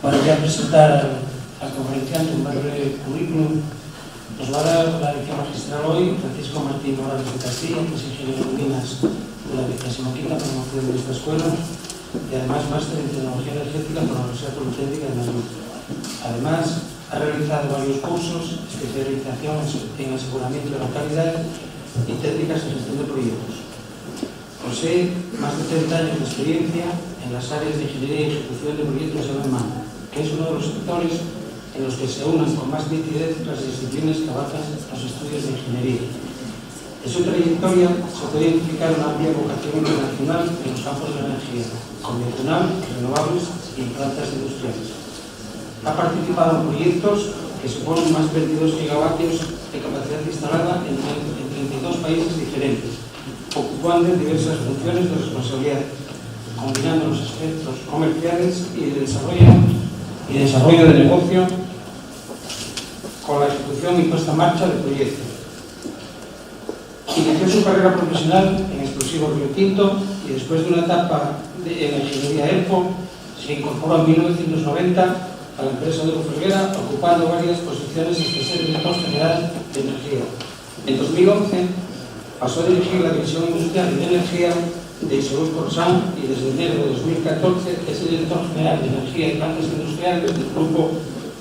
Bueno, voy a presentar al conferenciante un breve currículum. Nos va a dar la lección magistral hoy Francisco Martín Morales de Castilla, que es ingeniero en minas de la 25ª promoción de esta escuela y además máster en tecnología energética por la Universidad Politécnica de Madrid. Además, ha realizado varios cursos, especialización en aseguramiento de la calidad y técnicas de gestión de proyectos. Posee más de 30 años de experiencia en las áreas de ingeniería y ejecución de proyectos de llave en mano, que es uno de los sectores en los que se unen con más nitidez las disciplinas que abarcan los estudios de ingeniería. En su trayectoria se puede identificar una amplia vocación internacional en los campos de la energía convencional, renovables y en plantas industriales. Ha participado en proyectos que suponen más de 22 gigavatios de capacidad instalada en 32 países diferentes, ocupando diversas funciones de responsabilidad, combinando los aspectos comerciales y de desarrollo de negocio con la ejecución y puesta en marcha del proyecto. Inició su carrera profesional en Explosivos Río Tinto y después de una etapa en ingeniería ERPO se incorporó en 1990 a la empresa de Ferguera, ocupando varias posiciones hasta ser director general de energía. En 2011 pasó a dirigir la división industrial de energía de Isobus Corsan y desde enero de 2014 es el director general de energía y plantas industriales del grupo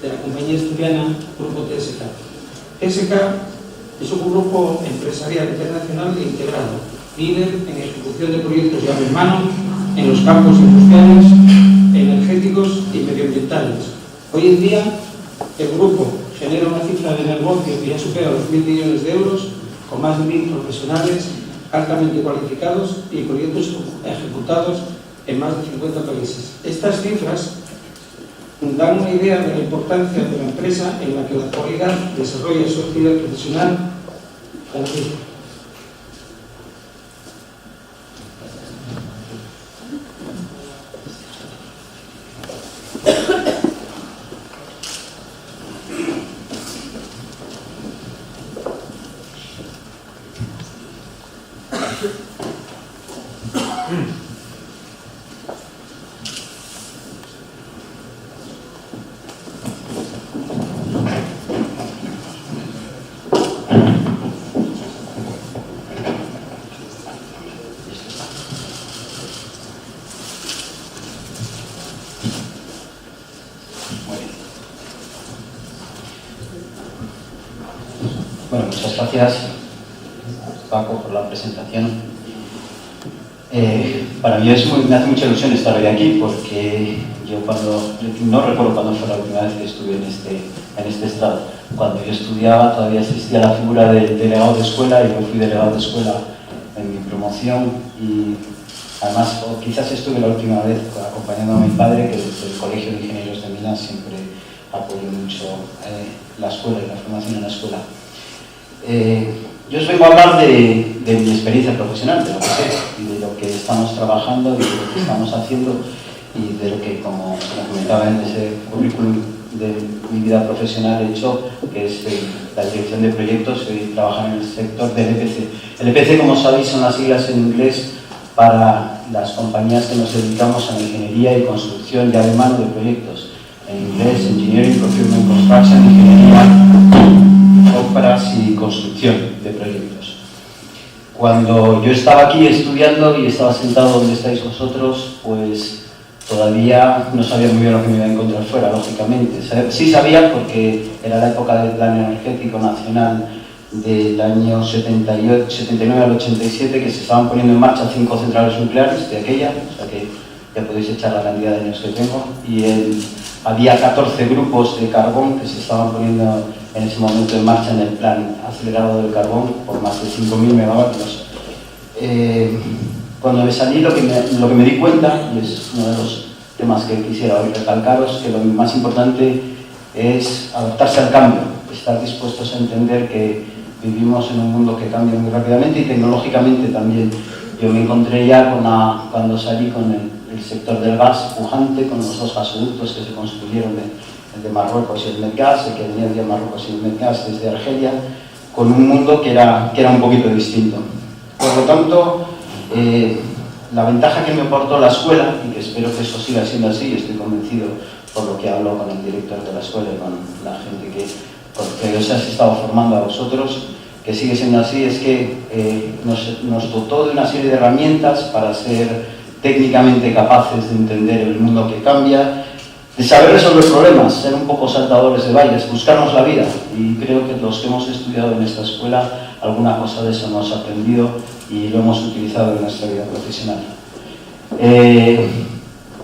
de la compañía asturiana Grupo TSK. TSK es un grupo empresarial internacional e integrado, líder en ejecución de proyectos llave en mano en los campos industriales, energéticos y medioambientales. Hoy en día, el grupo genera una cifra de negocio que ya supera los 1.000 millones de euros, con más de 1.000 profesionales altamente cualificados y proyectos ejecutados en más de 50 países. Estas cifras dan una idea de la importancia de la empresa en la que la actualidad desarrolla su actividad profesional. Bueno, muchas gracias, Paco, por la presentación. Para mí me hace mucha ilusión estar hoy aquí porque yo no recuerdo cuándo fue la última vez que estuve en este estado. Cuando yo estudiaba todavía existía la figura de delegado de escuela y yo fui delegado de escuela en mi promoción y además quizás estuve la última vez acompañando a mi padre, que desde el Colegio de Ingenieros de Minas siempre apoyó mucho la escuela y la formación en la escuela. Yo os vengo a hablar de mi experiencia profesional, de lo que sé y de lo que estamos trabajando y de lo que estamos haciendo y de lo que, como comentaba en ese currículum de mi vida profesional, he hecho, que es la dirección de proyectos y trabajar en el sector del EPC. El EPC, como sabéis, son las siglas en inglés para las compañías que nos dedicamos a la ingeniería y construcción llave en mano de proyectos. En inglés, Engineering, Procurement, Construction, Ingeniería, compras y construcción de proyectos. Cuando yo estaba aquí estudiando y estaba sentado donde estáis vosotros, pues todavía no sabía muy bien lo que me iba a encontrar fuera, lógicamente. Sí sabía porque era la época del Plan Energético Nacional del año 79 al 87, que se estaban poniendo en marcha 5 centrales nucleares de aquella, o sea que ya podéis echar la cantidad de años que tengo, y había 14 grupos de carbón que se estaban poniendo en ese momento en marcha en el plan acelerado del carbón por más de 5.000 megavatios. Cuando me salí lo que me di cuenta, y es uno de los temas que quisiera hoy recalcaros, que lo más importante es adaptarse al cambio, estar dispuestos a entender que vivimos en un mundo que cambia muy rápidamente y tecnológicamente también. Yo me encontré ya cuando salí con el sector del gas pujante, con los 2 gasoductos que se construyeron, el de Marruecos y el Medgas, el que venía de Marruecos y el Medgas desde Argelia, con un mundo que era un poquito distinto. Por lo tanto, la ventaja que me aportó la escuela, y que espero que eso siga siendo así, estoy convencido por lo que hablo con el director de la escuela y con la gente que os has estado formando a vosotros, que sigue siendo así, es que nos dotó de una serie de herramientas para ser técnicamente capaces de entender el mundo que cambia, de saber resolver problemas, ser un poco saltadores de valles, buscarnos la vida. Y creo que los que hemos estudiado en esta escuela, alguna cosa de eso hemos aprendido y lo hemos utilizado en nuestra vida profesional.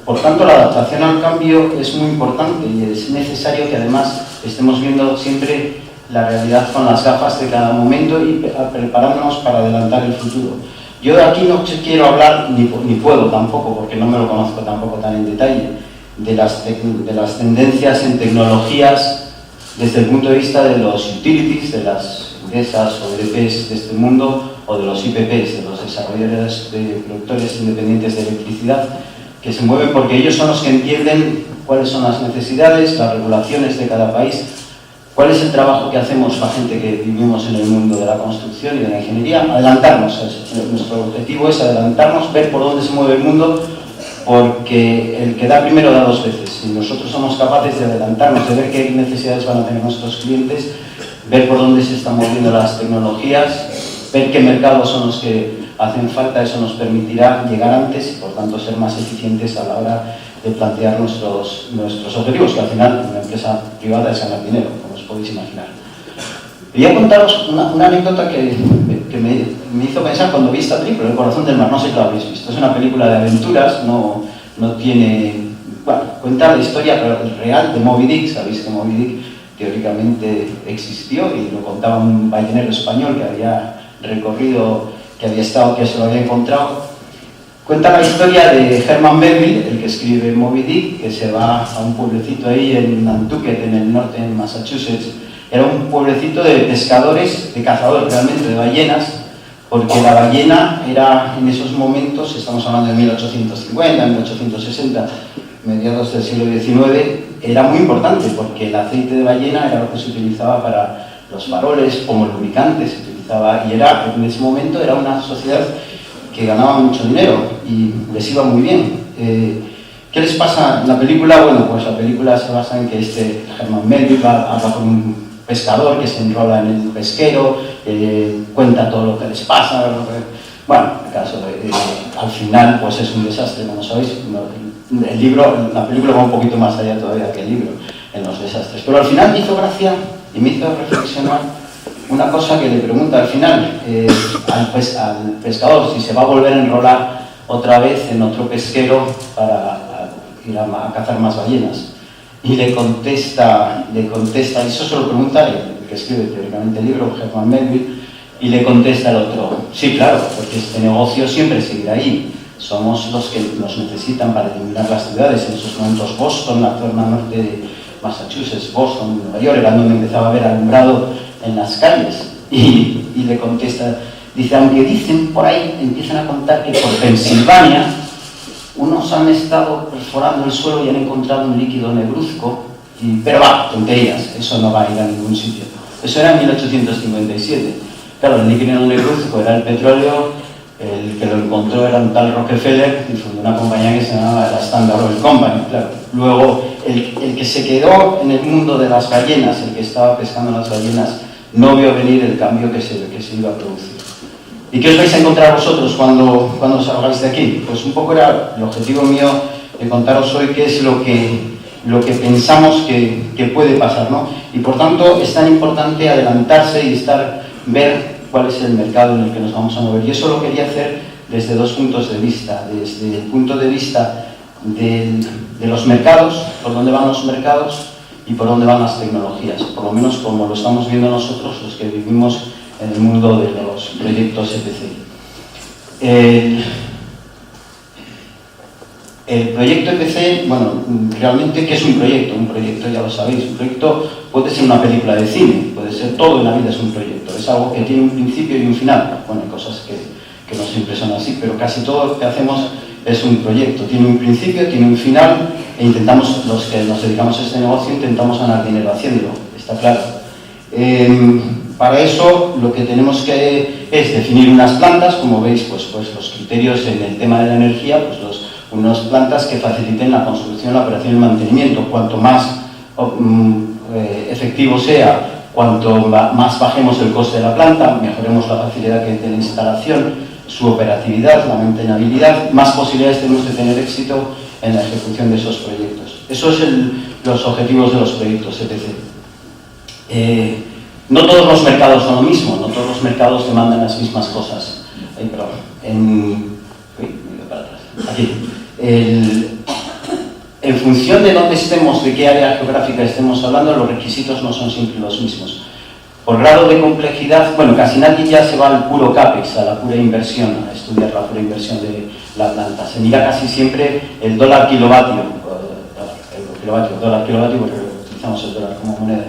Por tanto, la adaptación al cambio es muy importante y es necesario que además estemos viendo siempre la realidad con las gafas de cada momento y preparándonos para adelantar el futuro. Yo de aquí no quiero hablar, ni puedo tampoco, porque no me lo conozco tampoco tan en detalle, de las tendencias en tecnologías desde el punto de vista de los utilities, de las empresas o EDPs de este mundo, o de los IPPs, de los desarrolladores de productores independientes de electricidad, que se mueven porque ellos son los que entienden cuáles son las necesidades, las regulaciones de cada país, cuál es el trabajo que hacemos la gente que vivimos en el mundo de la construcción y de la ingeniería, adelantarnos. Nuestro objetivo es adelantarnos, ver por dónde se mueve el mundo, porque el que da primero da dos veces. Si nosotros somos capaces de adelantarnos, de ver qué necesidades van a tener nuestros clientes, ver por dónde se están moviendo las tecnologías, ver qué mercados son los que hacen falta, eso nos permitirá llegar antes y por tanto ser más eficientes a la hora de plantear nuestros objetivos, que al final una empresa privada es ganar dinero, como os podéis imaginar. Quería contaros una anécdota que me hizo pensar cuando vi esta película, El corazón del mar. No sé si la habéis visto. Es una película de aventuras, no tiene... Bueno, cuenta la historia real de Moby Dick. Sabéis que Moby Dick teóricamente existió y lo contaba un ballenero español que había recorrido, que se lo había encontrado. Cuenta la historia de Herman Melville, el que escribe Moby Dick, que se va a un pueblecito ahí en Nantucket, en el norte, en Massachusetts. Era un pueblecito de pescadores, de cazadores realmente, de ballenas, porque la ballena era en esos momentos, estamos hablando de 1850, 1860, mediados del siglo XIX, era muy importante porque el aceite de ballena era lo que se utilizaba para los faroles, como lubricante se utilizaba, y en ese momento era una sociedad que ganaba mucho dinero y les iba muy bien. ¿Qué les pasa en la película? Bueno, pues la película se basa en que Herman Melville habla con un pescador que se enrola en el pesquero, cuenta todo lo que les pasa. Bueno, el caso al final pues es un desastre, como sabéis. La película va un poquito más allá todavía que el libro en los desastres. Pero al final me hizo gracia y me hizo reflexionar una cosa que le pregunta al final al pescador si se va a volver a enrolar otra vez en otro pesquero para ir a cazar más ballenas. Y le contesta, y eso se lo pregunta el que escribe teóricamente el libro, Herman Melville, y le contesta el otro, sí, claro, porque este negocio siempre seguirá ahí. Somos los que nos necesitan para eliminar las ciudades. En esos momentos Boston, la zona norte de Massachusetts, Boston, Nueva York, era donde empezaba a haber alumbrado en las calles. Y le contesta, dice, aunque dicen por ahí, empiezan a contar que por Pensilvania unos han estado perforando el suelo y han encontrado un líquido negruzco, pero va, tonterías, eso no va a ir a ningún sitio. Eso era en 1857. Claro, el líquido negruzco era el petróleo, el que lo encontró era un tal Rockefeller y fundó una compañía que se llamaba la Standard Oil Company, claro. Luego, el que se quedó en el mundo de las ballenas, el que estaba pescando las ballenas, no vio venir el cambio que se iba a producir. ¿Y qué os vais a encontrar vosotros cuando salgáis de aquí? Pues un poco era el objetivo mío de contaros hoy qué es lo que pensamos que puede pasar, ¿no? Y por tanto es tan importante adelantarse y ver cuál es el mercado en el que nos vamos a mover. Y eso lo quería hacer desde dos puntos de vista. Desde el punto de vista de los mercados, por dónde van los mercados y por dónde van las tecnologías, por lo menos como lo estamos viendo nosotros, los que vivimos en el mundo de los proyectos EPC. El proyecto EPC, bueno, realmente, ¿qué es un proyecto? Un proyecto, ya lo sabéis, un proyecto puede ser una película de cine, puede ser todo en la vida es un proyecto, es algo que tiene un principio y un final. Bueno, hay cosas que no siempre son así, pero casi todo lo que hacemos es un proyecto, tiene un principio, tiene un final, e intentamos, los que nos dedicamos a este negocio, intentamos ganar dinero haciéndolo, está claro. Para eso lo que tenemos que es definir unas plantas, como veis, pues los criterios en el tema de la energía, pues unas plantas que faciliten la construcción, la operación y el mantenimiento. Cuanto más efectivo sea, cuanto más bajemos el coste de la planta, mejoremos la facilidad de la instalación, su operatividad, la mantenibilidad, más posibilidades tenemos de tener éxito en la ejecución de esos proyectos. Esos son los objetivos de los proyectos EPC. No todos los mercados son lo mismo, no todos los mercados demandan las mismas cosas. Aquí. En función de dónde estemos, de qué área geográfica estemos hablando, los requisitos no son siempre los mismos. Por grado de complejidad, bueno, casi nadie ya se va al puro CAPEX, a la pura inversión, a estudiar la pura inversión de la planta. Se mira casi siempre el dólar kilovatio, dólar kilovatio, porque utilizamos el dólar como moneda.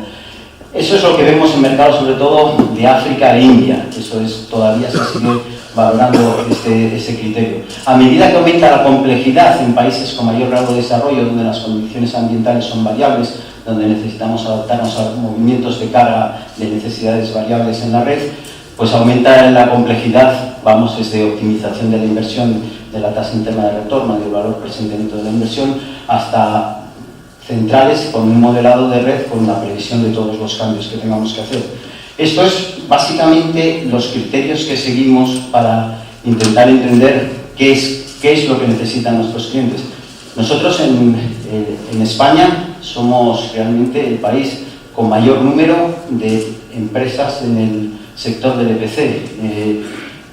Eso es lo que vemos en mercados, sobre todo de África e India. Eso es, todavía se sigue valorando ese criterio. A medida que aumenta la complejidad en países con mayor grado de desarrollo, donde las condiciones ambientales son variables, donde necesitamos adaptarnos a movimientos de carga de necesidades variables en la red, pues aumenta la complejidad, vamos desde optimización de la inversión, de la tasa interna de retorno, del valor presente dentro de la inversión, hasta centrales con un modelado de red con la previsión de todos los cambios que tengamos que hacer. Esto es básicamente los criterios que seguimos para intentar entender qué es lo que necesitan nuestros clientes. Nosotros en España somos realmente el país con mayor número de empresas en el sector del EPC.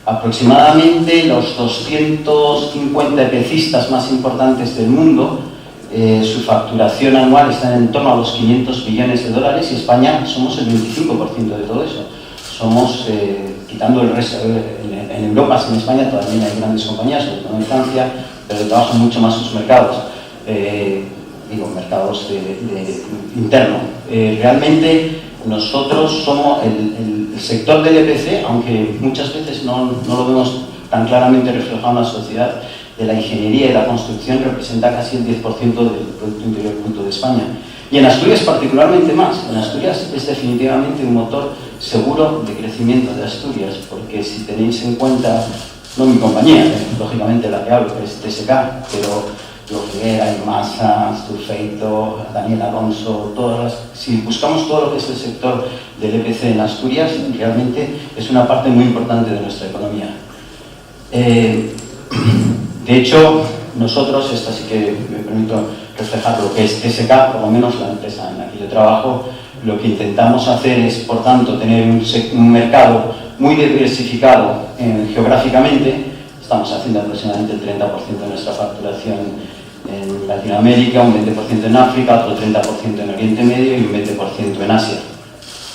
Aproximadamente los 250 EPCistas más importantes del mundo, su facturación anual está en torno a los 500 billones de dólares y España somos el 25% de todo eso. Somos, quitando el resto, en Europa, en España todavía hay grandes compañías, sobre todo en Francia, pero trabajan mucho más sus mercados, mercados interno. Realmente nosotros somos el sector del EPC, aunque muchas veces no lo vemos tan claramente reflejado en la sociedad, de la ingeniería y la construcción representa casi el 10% del Producto Interior Bruto de España. Y en Asturias particularmente más. En Asturias es definitivamente un motor seguro de crecimiento de Asturias, porque si tenéis en cuenta, no mi compañía, lógicamente la que hablo, que es TSK, pero Logiguera, Imasa, Sturfeito, Daniel Alonso, si buscamos todo lo que es el sector del EPC en Asturias, realmente es una parte muy importante de nuestra economía. De hecho, nosotros, esta sí que me permito reflejar lo que es TSK, por lo menos la empresa en la que yo trabajo, lo que intentamos hacer es, por tanto, tener un mercado muy diversificado geográficamente. Estamos haciendo aproximadamente el 30% de nuestra facturación en Latinoamérica, un 20% en África, otro 30% en Oriente Medio y un 20% en Asia.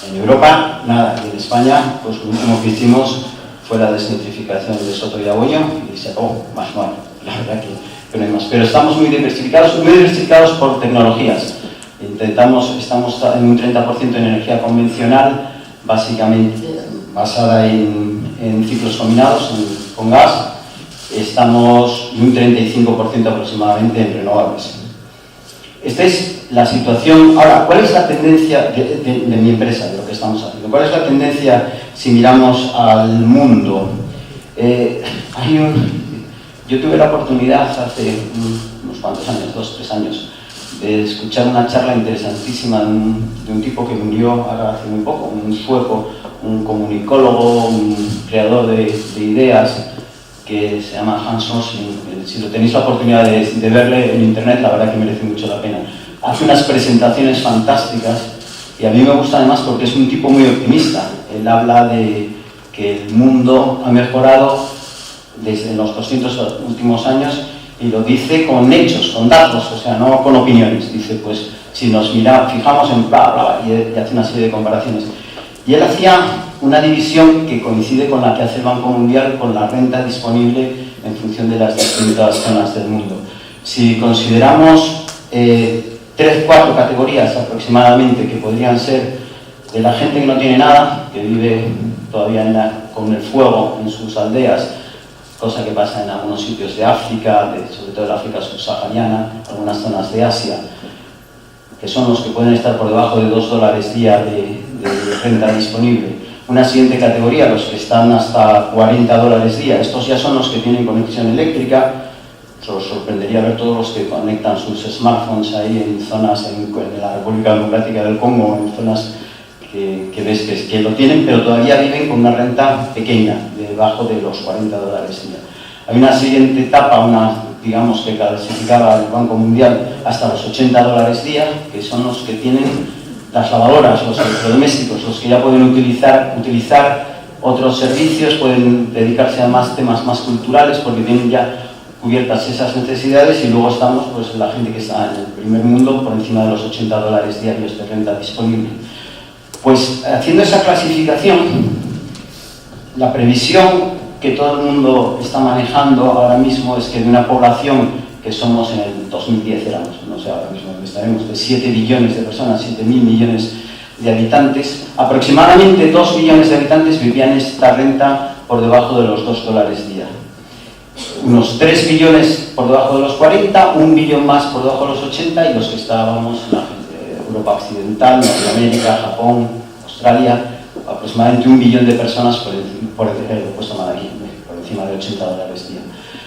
En Europa, nada. Y en España, pues lo último que hicimos fue la desnitrificación de Soto y Agüello y se acabó, más no hay, la verdad que no hay más. Pero estamos muy diversificados por tecnologías. Estamos en un 30% en energía convencional, básicamente basada en ciclos combinados, con gas. Estamos en un 35% aproximadamente en renovables. Esta es la situación. Ahora, ¿cuál es la tendencia de mi empresa, de lo que estamos haciendo? ¿Cuál es la tendencia si miramos al mundo? Yo tuve la oportunidad hace unos cuantos años, 2 o 3 años, de escuchar una charla interesantísima de un tipo que murió ahora hace muy poco, un sueco, un comunicólogo, un creador de ideas, que se llama Hans Rosling. Si lo tenéis la oportunidad de verle en internet, la verdad que merece mucho la pena. Hace unas presentaciones fantásticas y a mí me gusta además porque es un tipo muy optimista. Él habla de que el mundo ha mejorado desde los 200 últimos años y lo dice con hechos, con datos, o sea, no con opiniones. Dice, pues, si nos fijamos en bla, bla, y hace una serie de comparaciones. Y él hacía una división que coincide con la que hace el Banco Mundial con la renta disponible en función de las distintas zonas del mundo. Si consideramos 3-4 categorías aproximadamente que podrían ser de la gente que no tiene nada, que vive todavía con el fuego en sus aldeas, cosa que pasa en algunos sitios de África, sobre todo en la África subsahariana, algunas zonas de Asia, que son los que pueden estar por debajo de $2 día de renta disponible. Una siguiente categoría, los que están hasta $40 día, estos ya son los que tienen conexión eléctrica, os sorprendería ver todos los que conectan sus smartphones ahí en zonas en la República Democrática del Congo, en zonas que ves que lo tienen, pero todavía viven con una renta pequeña, debajo de los $40 día. Hay una siguiente etapa, digamos que clasificaba el Banco Mundial hasta los $80 día, que son los que tienen las lavadoras, los electrodomésticos, los que ya pueden utilizar otros servicios, pueden dedicarse a más temas más culturales porque tienen ya cubiertas esas necesidades, y luego estamos pues la gente que está en el primer mundo por encima de los $80 diarios de renta disponible. Pues haciendo esa clasificación, la previsión que todo el mundo está manejando ahora mismo es que de una población que somos en el 2010 éramos, no sé ahora mismo estaremos, de 7 billones de personas, 7.000 millones de habitantes, aproximadamente 2 billones de habitantes vivían esta renta por debajo de los $2 día. Unos 3 billones por debajo de los 40, 1 billón más por debajo de los 80, y los que estábamos en la Europa Occidental, Norteamérica, Japón, Australia, aproximadamente 1 billón de personas por encima de $80 día.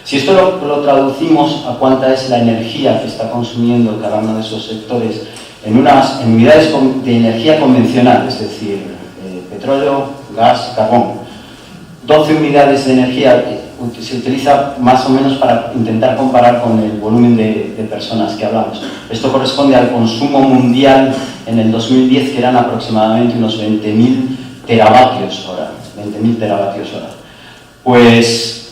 Si esto lo traducimos a cuánta es la energía que está consumiendo cada uno de esos sectores en unidades de energía convencional, es decir, petróleo, gas, carbón, 12 unidades de energía se utiliza más o menos para intentar comparar con el volumen de personas que hablamos. Esto corresponde al consumo mundial en el 2010, que eran aproximadamente unos 20.000 teravatios hora. 20.000 teravatios hora. Pues,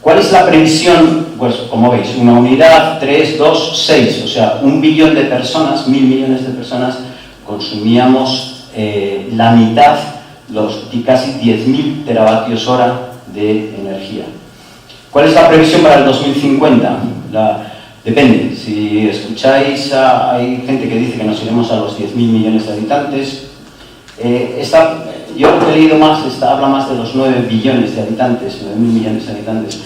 ¿cuál es la previsión? Pues, como veis, una unidad, 3, 2, 6, o sea, 1 billón de personas, 1.000 millones de personas, consumíamos la mitad, casi 10.000 teravatios hora de energía. ¿Cuál es la previsión para el 2050? Depende. Si escucháis, hay gente que dice que nos iremos a los 10.000 millones de habitantes. Yo he leído más, habla más de los 9 billones de habitantes, 9.000 millones de habitantes.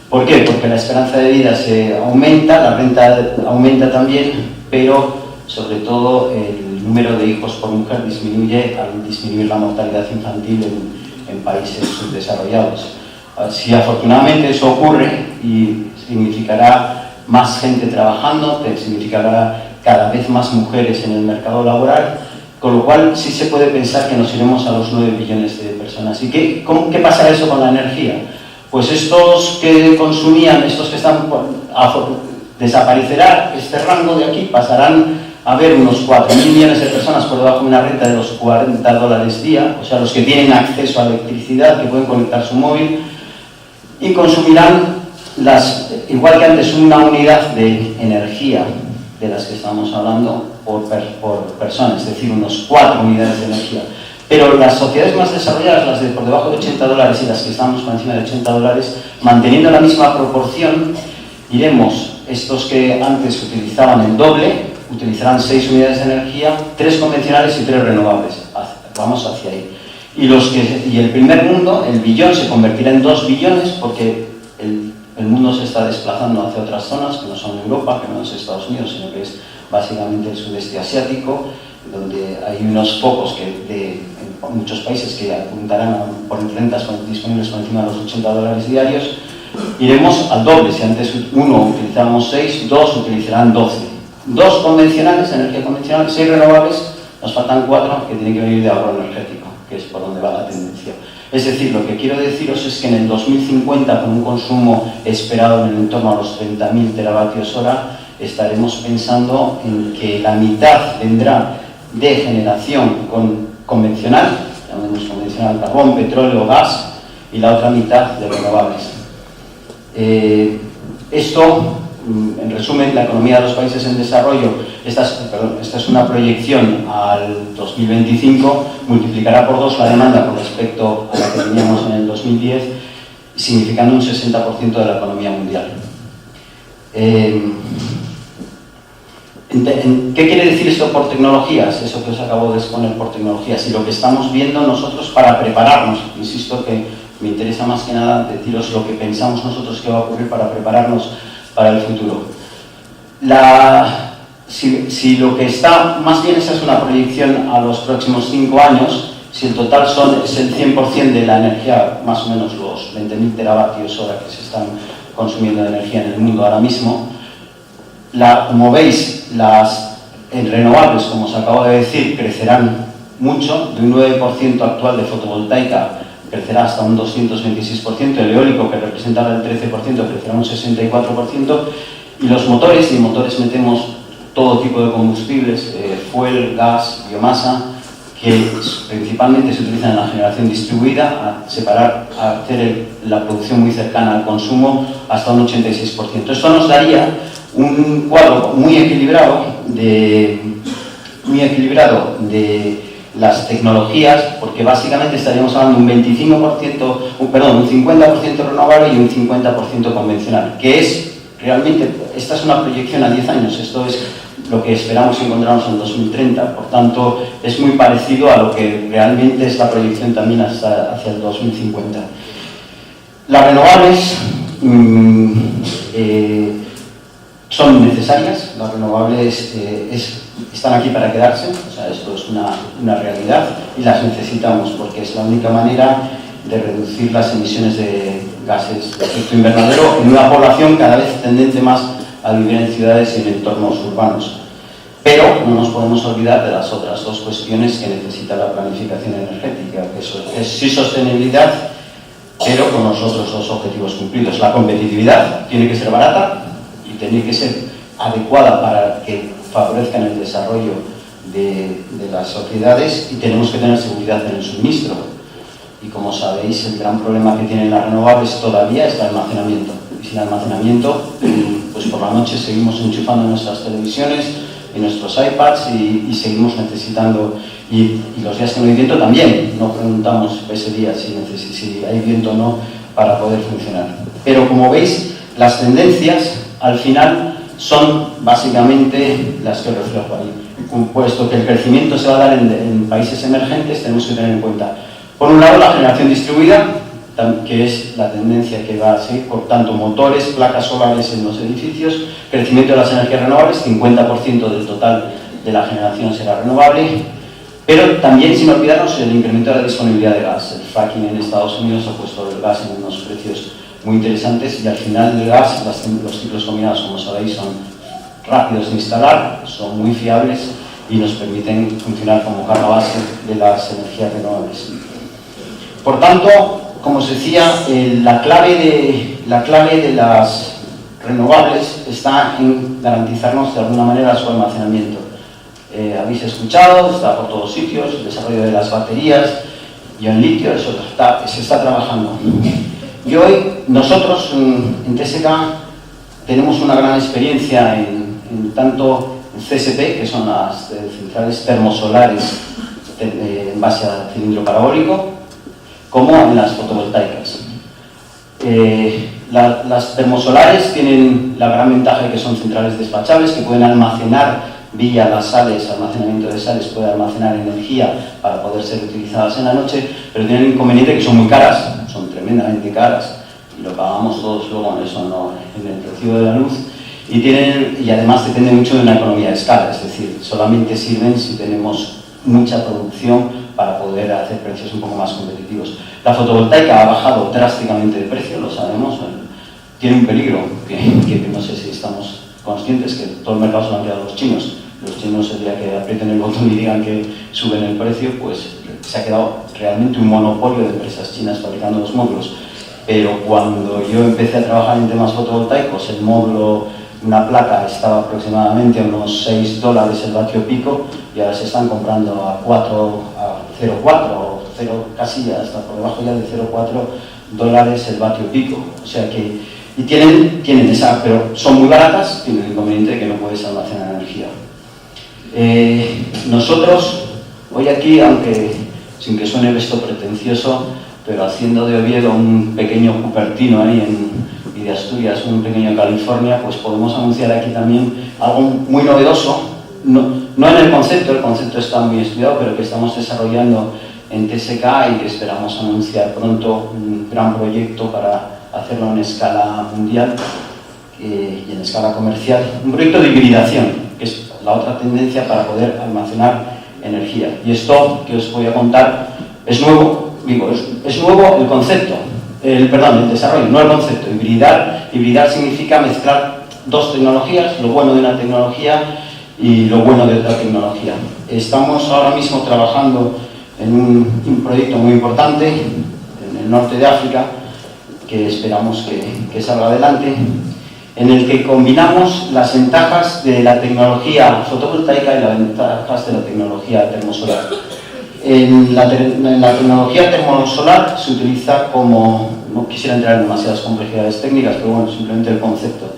¿Por qué? Porque la esperanza de vida se aumenta, la renta aumenta también, pero sobre todo el número de hijos por mujer disminuye al disminuir la mortalidad infantil en países subdesarrollados. Si afortunadamente eso ocurre, y significará más gente trabajando, significará cada vez más mujeres en el mercado laboral, con lo cual sí se puede pensar que nos iremos a los 9 billones de personas. ¿Y qué pasará eso con la energía? Pues estos que consumían, estos que están, desaparecerá este rango de aquí, pasarán a haber unos 4.000 millones de personas por debajo de una renta de los $40 día, o sea, los que tienen acceso a electricidad, que pueden conectar su móvil, y consumirán, igual que antes, una unidad de energía de las que estamos hablando por persona, es decir, unos 4 unidades de energía. Pero las sociedades más desarrolladas, las de por debajo de $80 y las que estamos por encima de $80, manteniendo la misma proporción, iremos, estos que antes utilizaban el doble, utilizarán 6 unidades de energía, 3 convencionales y 3 renovables. Vamos hacia ahí. Y el primer mundo, el billón, se convertirá en 2 billones porque el mundo se está desplazando hacia otras zonas que no son Europa, que no es Estados Unidos, sino que es básicamente el sudeste asiático, donde hay unos pocos en muchos países que apuntarán por rentas disponibles por encima de los $80 diarios. Iremos al doble. Si antes uno utilizábamos 6, 2 utilizarán 12. 2 convencionales, energía convencional, 6 renovables, nos faltan 4 que tienen que venir de ahorro energético, que es por donde va la tendencia. Es decir, lo que quiero deciros es que en el 2050, con un consumo esperado en el entorno a los 30.000 teravatios hora, estaremos pensando en que la mitad vendrá de generación convencional, llamemos convencional carbón, petróleo, gas, y la otra mitad de renovables. Esto, en resumen, la economía de los países en desarrollo, esta es una proyección al 2025, multiplicará por 2 la demanda con respecto a la que teníamos en el 2010, significando un 60% de la economía mundial. ¿Qué quiere decir esto por tecnologías? Eso que os acabo de exponer por tecnologías, y lo que estamos viendo nosotros para prepararnos. Insisto que me interesa más que nada deciros lo que pensamos nosotros que va a ocurrir para prepararnos para el futuro. Si lo que está, más bien esa es una proyección a los próximos 5 años, si el total es el 100% de la energía, más o menos los 20.000 teravatios hora que se están consumiendo de energía en el mundo ahora mismo. Como veis, en renovables, como os acabo de decir, crecerán mucho. De un 9% actual de fotovoltaica crecerá hasta un 226%, el eólico, que representa el 13%, crecerá un 64%, y los motores, y en motores metemos todo tipo de combustibles, fuel, gas, biomasa, que principalmente se utilizan en la generación distribuida, a hacer la producción muy cercana al consumo hasta un 86%. Esto nos daría un cuadro muy equilibrado de las tecnologías, porque básicamente estaríamos hablando de un 50% renovable y un 50% convencional, que es realmente, esta es una proyección a 10 años, esto es lo que esperamos encontrarnos en 2030, por tanto es muy parecido a lo que realmente es la proyección también hacia el 2050. Las renovables son necesarias, las renovables están aquí para quedarse, o sea, esto es una realidad y las necesitamos porque es la única manera de reducir las emisiones de gases de efecto invernadero en una población cada vez tendente más a vivir en ciudades y en entornos urbanos. Pero no nos podemos olvidar de las otras dos cuestiones que necesita la planificación energética, que es sí sostenibilidad, pero con los otros dos objetivos cumplidos. La competitividad tiene que ser barata y tiene que ser adecuada para que favorezcan el desarrollo de las sociedades, y tenemos que tener seguridad en el suministro. Y como sabéis, el gran problema que tienen las renovables todavía es el almacenamiento. Y sin almacenamiento, pues por la noche seguimos enchufando nuestras televisiones y nuestros iPads y seguimos necesitando, y los días que no hay viento también, no preguntamos ese día si hay viento o no para poder funcionar. Pero como veis, las tendencias al final son básicamente las que reflejo ahí. Puesto que el crecimiento se va a dar en países emergentes, tenemos que tener en cuenta, por un lado, la generación distribuida, que es la tendencia que va a seguir, por tanto, motores, placas solares en los edificios, crecimiento de las energías renovables, 50% del total de la generación será renovable, pero también, sin olvidarnos, el incremento de la disponibilidad de gas. El fracking en Estados Unidos ha puesto el gas en unos precios muy interesantes, y al final del gas, los ciclos combinados, como sabéis, son rápidos de instalar, son muy fiables y nos permiten funcionar como carga base de las energías renovables. Por tanto, como os decía, la clave de las renovables está en garantizarnos de alguna manera su almacenamiento. Habéis escuchado, está por todos sitios, el desarrollo de las baterías y en litio, eso se está trabajando. Y hoy nosotros en TSK tenemos una gran experiencia en tanto en CSP, que son las centrales termosolares en base a cilindro parabólico, como en las fotovoltaicas. Las termosolares tienen la gran ventaja de que son centrales despachables, que pueden almacenar vía las sales, almacenamiento de sales, puede almacenar energía para poder ser utilizadas en la noche, pero tienen el inconveniente que son muy caras, son tremendamente caras, y lo pagamos todos luego en el recibo de la luz, y además depende mucho de una economía de escala, es decir, solamente sirven si tenemos mucha producción para poder hacer precios un poco más competitivos. La fotovoltaica ha bajado drásticamente de precio, lo sabemos, tiene un peligro que no sé si estamos conscientes, que todo el mercado se lo han quedado los chinos. Los chinos, el día que aprieten el botón y digan que suben el precio, pues se ha quedado realmente un monopolio de empresas chinas fabricando los módulos. Pero cuando yo empecé a trabajar en temas fotovoltaicos, el módulo, una placa, estaba aproximadamente a unos $6 el vatio pico, y ahora se están comprando a 0,4 o 0, casi hasta por debajo ya de $0,4 el vatio pico. O sea que, y tienen esa, pero son muy baratas, tienen el inconveniente de que no puedes almacenar energía. Nosotros, hoy aquí, aunque sin que suene esto pretencioso, pero haciendo de Oviedo un pequeño Cupertino ahí y de Asturias un pequeño California, pues podemos anunciar aquí también algo muy novedoso, no en el concepto está muy estudiado, pero que estamos desarrollando en TSK y que esperamos anunciar pronto, un gran proyecto para hacerlo en escala mundial y en escala comercial, un proyecto de hibridación, que es la otra tendencia para poder almacenar energía. Y esto que os voy a contar es nuevo, es nuevo el concepto, el desarrollo, no el concepto. Hibridar significa mezclar dos tecnologías, lo bueno de una tecnología y lo bueno de otra tecnología. Estamos ahora mismo trabajando en un proyecto muy importante en el norte de África, que esperamos que salga adelante, en el que combinamos las ventajas de la tecnología fotovoltaica y las ventajas de la tecnología termosolar. En la tecnología termosolar se utiliza como, no quisiera entrar en demasiadas complejidades técnicas, pero bueno, simplemente el concepto.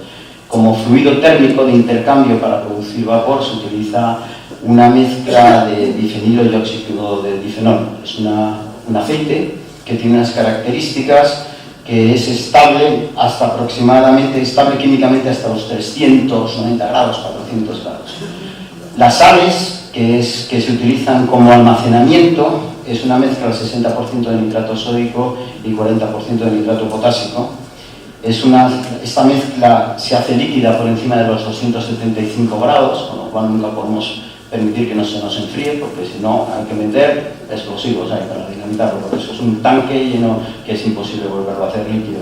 Como fluido térmico de intercambio para producir vapor se utiliza una mezcla de difenilo y óxido de difenol. Es un aceite que tiene unas características, que es estable hasta aproximadamente, estable químicamente hasta los 390 grados, 400 grados. Las sales que se utilizan como almacenamiento es una mezcla del 60% de nitrato sódico y 40% de nitrato potásico. Esta mezcla se hace líquida por encima de los 275 grados, con lo cual nunca podemos permitir que no se nos enfríe, porque si no hay que meter explosivos ahí para dinamitarlo, porque eso es un tanque lleno que es imposible volverlo a hacer líquido.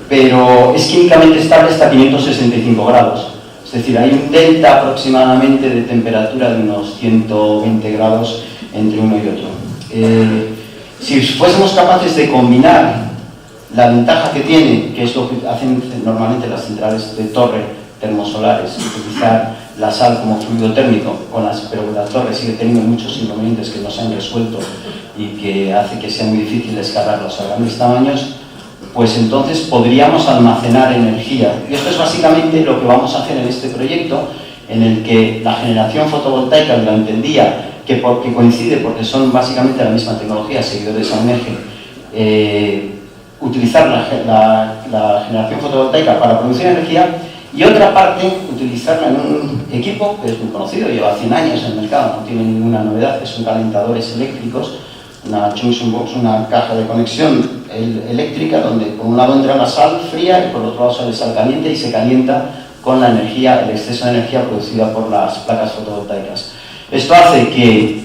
Pero es químicamente estable hasta 565 grados, es decir, hay un delta aproximadamente de temperatura de unos 120 grados entre uno y otro. Si fuésemos capaces de combinar la ventaja que tiene, que es lo que hacen normalmente las centrales de torre termosolares, utilizar la sal como fluido térmico, pero la torre sigue teniendo muchos inconvenientes que no se han resuelto y que hace que sea muy difícil escalarlos a grandes tamaños, pues entonces podríamos almacenar energía. Y esto es básicamente lo que vamos a hacer en este proyecto, en el que la generación fotovoltaica, lo entendía, que coincide porque son básicamente la misma tecnología, seguidores a un eje, utilizar la generación fotovoltaica para producir energía, y otra parte, utilizarla en un equipo que es muy conocido, lleva 100 años en el mercado, no tiene ninguna novedad, que son calentadores eléctricos, una junction box, una caja de conexión eléctrica, donde por un lado entra la sal fría y por otro lado sale sal caliente y se calienta con la energía, el exceso de energía producida por las placas fotovoltaicas. Esto hace que,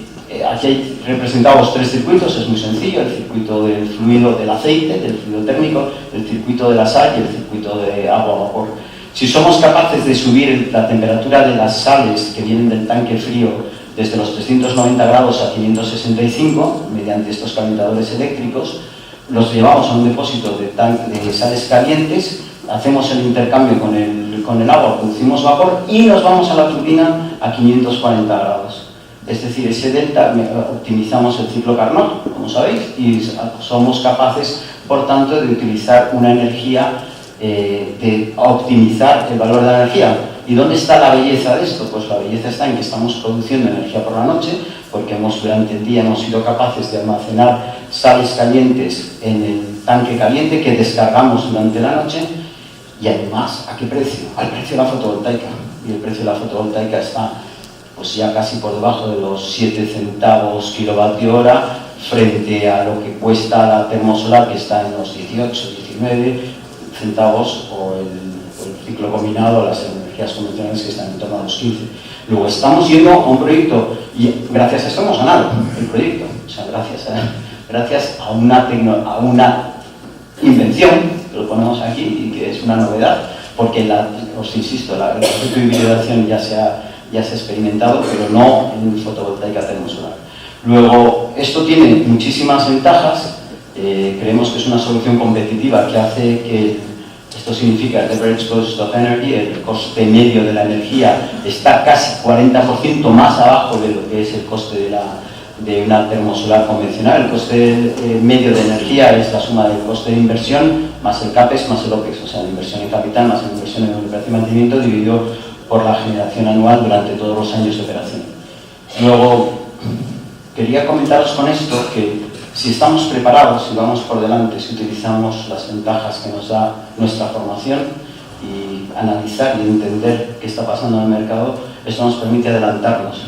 aquí hay representados tres circuitos, es muy sencillo: el circuito del fluido del aceite, del fluido térmico, el circuito de la sal y el circuito de agua-vapor. Si somos capaces de subir la temperatura de las sales que vienen del tanque frío desde los 390 grados a 565, mediante estos calentadores eléctricos, los llevamos a un depósito de sales calientes, hacemos el intercambio con el agua, producimos vapor y nos vamos a la turbina a 540 grados. Es decir, ese delta optimizamos el ciclo Carnot, como sabéis, y somos capaces, por tanto, de utilizar una energía, de optimizar el valor de la energía. ¿Y dónde está la belleza de esto? Pues la belleza está en que estamos produciendo energía por la noche, porque durante el día hemos sido capaces de almacenar sales calientes en el tanque caliente que descargamos durante la noche, y además, ¿a qué precio? Al precio de la fotovoltaica. Y el precio de la fotovoltaica está pues ya casi por debajo de los 7 centavos kilovatio hora, frente a lo que cuesta la termosolar, que está en los 18, 19 centavos, o el ciclo combinado, las energías convencionales, que están en torno a los 15. Luego estamos yendo a un proyecto, y gracias a esto hemos ganado el proyecto, o sea, gracias a una invención, que lo ponemos aquí y que es una novedad, porque os insisto, el concepto de hibridación ya se ha experimentado, pero no en fotovoltaica termosolar. Luego, esto tiene muchísimas ventajas. Creemos que es una solución competitiva que hace que, esto significa el average cost of energy, el coste medio de la energía, está casi 40% más abajo de lo que es el coste de una termosolar convencional. El coste medio de energía es la suma del coste de inversión más el CAPEX más el OPEX, o sea, la inversión en capital más la inversión en operación y mantenimiento dividido por la generación anual durante todos los años de operación. Luego, quería comentaros con esto que si estamos preparados y vamos por delante, si utilizamos las ventajas que nos da nuestra formación y analizar y entender qué está pasando en el mercado, esto nos permite adelantarnos.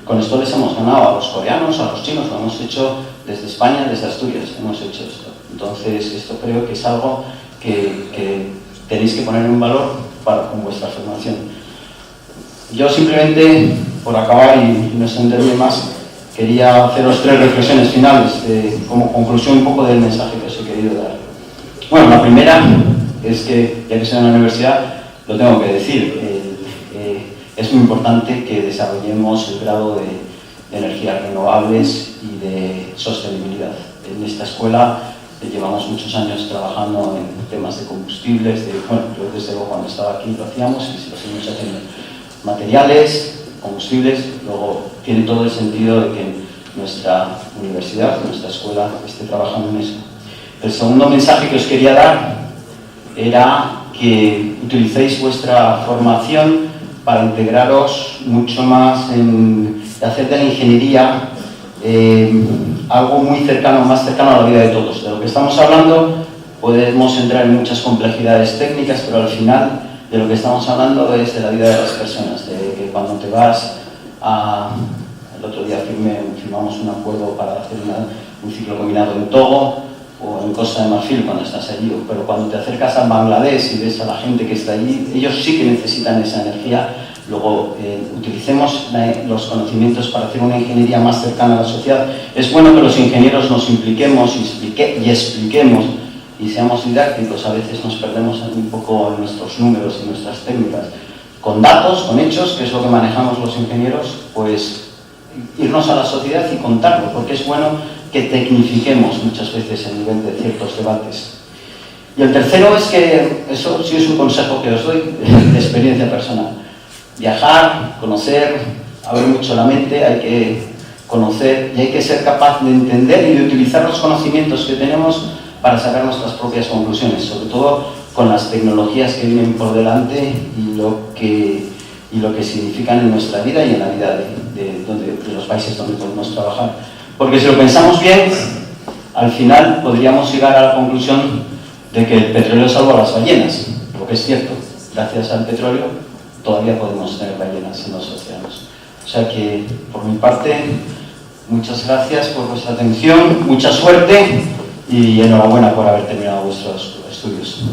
Con esto les hemos ganado a los coreanos, a los chinos, lo hemos hecho desde España, desde Asturias, hemos hecho esto. Entonces, esto creo que es algo que tenéis que poner en valor con vuestra formación. Yo simplemente, por acabar y no extenderme más, quería haceros 3 reflexiones finales como conclusión un poco del mensaje que os he querido dar. Bueno, la primera es que, ya que estoy en la universidad, lo tengo que decir, es muy importante que desarrollemos el grado de energías renovables y de sostenibilidad. En esta escuela llevamos muchos años trabajando en temas de combustibles, bueno, yo desde luego cuando estaba aquí lo hacíamos y lo seguimos haciendo. Materiales, combustibles, luego tiene todo el sentido de que nuestra universidad, nuestra escuela esté trabajando en eso. El segundo mensaje que os quería dar era que utilicéis vuestra formación para integraros mucho más en hacer de la ingeniería algo muy cercano, más cercano a la vida de todos. De lo que estamos hablando podemos entrar en muchas complejidades técnicas, pero al final de lo que estamos hablando es de la vida de las personas, de que cuando te vas a... El otro día firmamos un acuerdo para hacer un ciclo combinado en Togo o en Costa de Marfil cuando estás allí, pero cuando te acercas a Bangladesh y ves a la gente que está allí, ellos sí que necesitan esa energía. Luego, utilicemos los conocimientos para hacer una ingeniería más cercana a la sociedad. Es bueno que los ingenieros nos impliquemos y expliquemos y seamos didácticos. A veces nos perdemos un poco en nuestros números y nuestras técnicas. Con datos, con hechos, que es lo que manejamos los ingenieros, pues irnos a la sociedad y contarlo, porque es bueno que tecnifiquemos muchas veces el nivel de ciertos debates. Y el tercero es que, eso sí es un consejo que os doy de experiencia personal. Viajar, conocer, abrir mucho la mente, hay que conocer y hay que ser capaz de entender y de utilizar los conocimientos que tenemos para sacar nuestras propias conclusiones, sobre todo con las tecnologías que vienen por delante y lo que significan en nuestra vida y en la vida de los países donde podemos trabajar. Porque si lo pensamos bien, al final podríamos llegar a la conclusión de que el petróleo salvó a las ballenas, lo que es cierto. Gracias al petróleo todavía podemos tener ballenas en los océanos. O sea que, por mi parte, muchas gracias por vuestra atención, mucha suerte y enhorabuena por haber terminado vuestros estudios.